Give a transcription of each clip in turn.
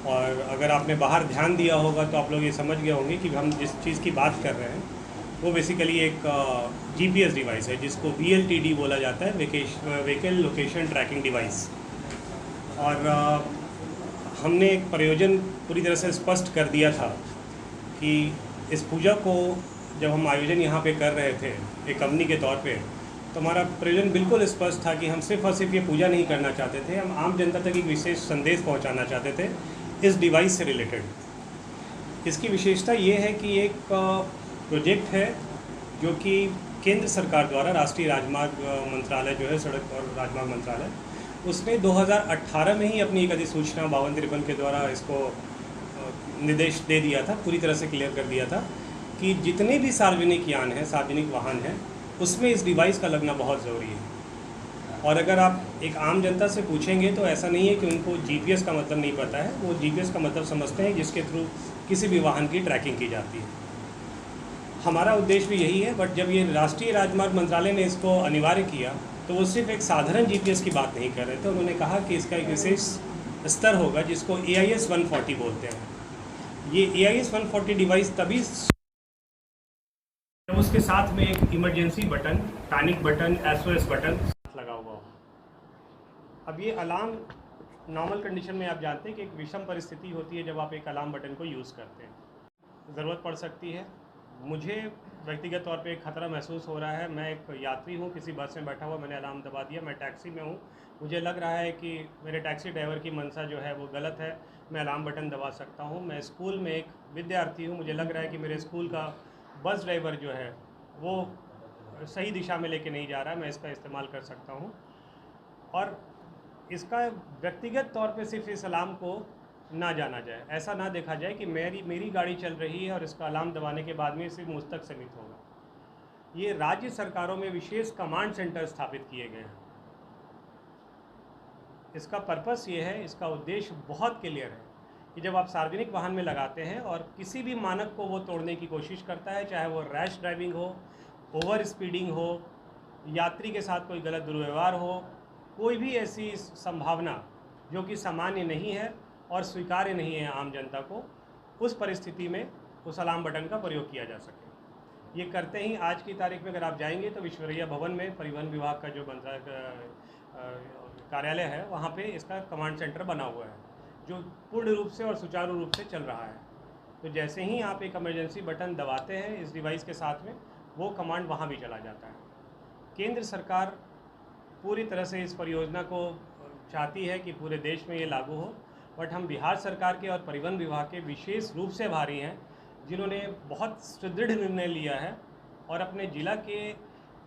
और अगर आपने बाहर ध्यान दिया होगा तो आप लोग ये समझ गए होंगे कि हम जिस चीज़ की बात कर रहे हैं वो बेसिकली एक जीपीएस डिवाइस है जिसको वीएलटीडी बोला जाता है, व्हीकल लोकेशन ट्रैकिंग डिवाइस। और हमने एक प्रयोजन पूरी तरह से स्पष्ट कर दिया था कि इस पूजा को जब हम आयोजन यहाँ पे कर रहे थे एक कंपनी के तौर पे, तो हमारा प्रयोजन बिल्कुल स्पष्ट था कि हम सिर्फ और सिर्फ ये पूजा नहीं करना चाहते थे, हम आम जनता तक एक विशेष संदेश पहुँचाना चाहते थे इस डिवाइस से रिलेटेड। इसकी विशेषता ये है कि एक प्रोजेक्ट है जो कि केंद्र सरकार द्वारा राष्ट्रीय राजमार्ग मंत्रालय जो है, सड़क और राजमार्ग मंत्रालय, उसने 2018 में ही अपनी एक अधिसूचना 5253 के द्वारा इसको निर्देश दे दिया था, पूरी तरह से क्लियर कर दिया था कि जितने भी सार्वजनिक यान हैं, सार्वजनिक वाहन हैं, उसमें इस डिवाइस का लगना बहुत ज़रूरी है। और अगर आप एक आम जनता से पूछेंगे तो ऐसा नहीं है कि उनको जीपीएस का मतलब नहीं पता है, वो जीपीएस का मतलब समझते हैं जिसके थ्रू किसी भी वाहन की ट्रैकिंग की जाती है। हमारा उद्देश्य भी यही है, बट जब ये राष्ट्रीय राजमार्ग मंत्रालय ने इसको अनिवार्य किया तो वो सिर्फ एक साधारण जीपीएस की बात नहीं कर रहे थे, उन्होंने कहा कि इसका एक विशेष स्तर होगा जिसको AIS 140 बोलते हैं। ये AIS 140 डिवाइस तभी उसके साथ में एक emergency button, panic button, SOS button लगा हुआ हो। अब ये अलार्म नॉर्मल कंडीशन में आप जानते हैं कि एक विषम परिस्थिति होती है जब आप एक अलार्म बटन को यूज़ करते हैं, ज़रूरत पड़ सकती है। मुझे व्यक्तिगत तौर पे एक ख़तरा महसूस हो रहा है, मैं एक यात्री हूँ, किसी बस में बैठा हुआ, मैंने अलार्म दबा दिया, मैं टैक्सी में हूँ, मुझे लग रहा है कि मेरे टैक्सी ड्राइवर की मंशा जो है वो गलत है, मैं अलार्म बटन दबा सकता हूँ। मैं स्कूल में एक विद्यार्थी हूँ, मुझे लग रहा है कि मेरे स्कूल का बस ड्राइवर जो है वो सही दिशा में लेके नहीं जा रहा है, मैं इसका इस्तेमाल कर सकता हूँ। और इसका व्यक्तिगत तौर पे सिर्फ इस अलार्म को ना जाना जाए, ऐसा ना देखा जाए कि मेरी गाड़ी चल रही है और इसका अलार्म दबाने के बाद में सिर्फ मुझ तक सीमित होगा। ये राज्य सरकारों में विशेष कमांड सेंटर स्थापित किए गए हैं। इसका पर्पस ये है, इसका उद्देश्य बहुत क्लियर है कि जब आप सार्वजनिक वाहन में लगाते हैं और किसी भी मानक को वो तोड़ने की कोशिश करता है, चाहे वो रैश ड्राइविंग हो, ओवर स्पीडिंग हो, यात्री के साथ कोई गलत दुर्व्यवहार हो, कोई भी ऐसी संभावना जो कि सामान्य नहीं है और स्वीकार्य नहीं है आम जनता को, उस परिस्थिति में उस अलार्म बटन का प्रयोग किया जा सके। ये करते ही आज की तारीख में अगर आप जाएंगे तो विश्वरैया भवन में परिवहन विभाग का जो कार्यालय है वहाँ पे इसका कमांड सेंटर बना हुआ है जो पूर्ण रूप से और सुचारू रूप से चल रहा है। तो जैसे ही आप एक इमरजेंसी बटन दबाते हैं इस डिवाइस के साथ में, वो कमांड वहाँ भी चला जाता है। केंद्र सरकार पूरी तरह से इस परियोजना को चाहती है कि पूरे देश में ये लागू हो, बट हम बिहार सरकार के और परिवहन विभाग के विशेष रूप से आभारी हैं जिन्होंने बहुत सुदृढ़ निर्णय लिया है और अपने ज़िला के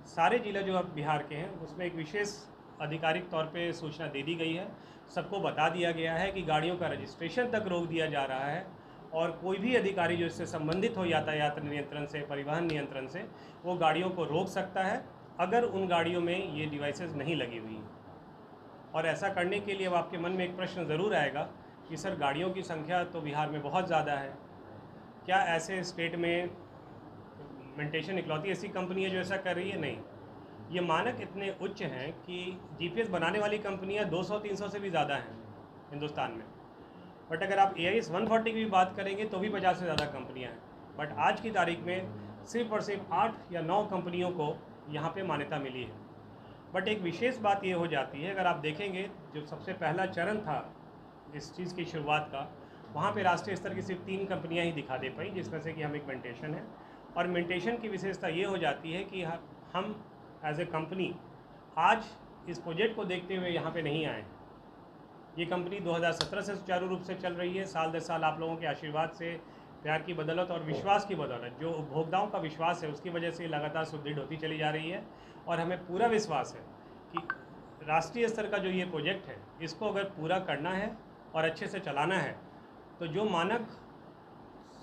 सारे ज़िला जो अब बिहार के हैं उसमें एक विशेष आधिकारिक तौर पे सूचना दे दी गई है, सबको बता दिया गया है कि गाड़ियों का रजिस्ट्रेशन तक रोक दिया जा रहा है और कोई भी अधिकारी जो इससे संबंधित हो यातायात नियंत्रण से, परिवहन नियंत्रण से, वो गाड़ियों को रोक सकता है अगर उन गाड़ियों में ये डिवाइसेस नहीं लगी हुई हैं। और ऐसा करने के लिए अब आपके मन में एक प्रश्न ज़रूर आएगा कि सर गाड़ियों की संख्या तो बिहार में बहुत ज़्यादा है, क्या ऐसे स्टेट में मेंटेशन इकलौती ऐसी कंपनी है जो ऐसा कर रही है? नहीं, ये मानक इतने उच्च हैं कि जीपीएस बनाने वाली कंपनियां 200-300 से भी ज़्यादा हैं हिंदुस्तान में। बट अगर आप AIS 140 की भी बात करेंगे तो भी 50 से ज़्यादा कंपनियां हैं। बट आज की तारीख में सिर्फ और सिर्फ 8 या 9 कंपनियों को यहाँ पे मान्यता मिली है। बट एक विशेष बात ये हो जाती है, अगर आप देखेंगे जो सबसे पहला चरण था इस चीज़ की शुरुआत का, वहाँ पे राष्ट्रीय स्तर की सिर्फ 3 कंपनियाँ ही दिखा दे पाई, जिसमें से कि हम एक मेंटेशन है। और मेंटेशन की विशेषता ये हो जाती है कि हम एज ए कंपनी आज इस प्रोजेक्ट को देखते हुए यहाँ पे नहीं आए। ये कंपनी 2017 से सुचारू रूप से चल रही है, साल दर साल आप लोगों के आशीर्वाद से, प्यार की बदौलत और विश्वास की बदौलत, जो उपभोक्ताओं का विश्वास है उसकी वजह से लगातार सुदृढ़ होती चली जा रही है। और हमें पूरा विश्वास है कि राष्ट्रीय स्तर का जो ये प्रोजेक्ट है इसको अगर पूरा करना है और अच्छे से चलाना है तो जो मानक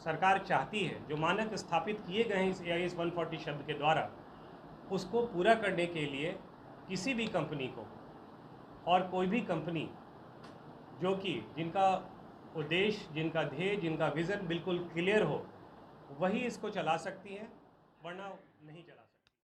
सरकार चाहती है, जो मानक स्थापित किए गए हैं इस AIS 140 शब्द के द्वारा, उसको पूरा करने के लिए किसी भी कंपनी को और कोई भी कंपनी जो कि जिनका उद्देश्य, जिनका ध्येय, जिनका विज़न बिल्कुल क्लियर हो, वही इसको चला सकती हैं, वरना नहीं चला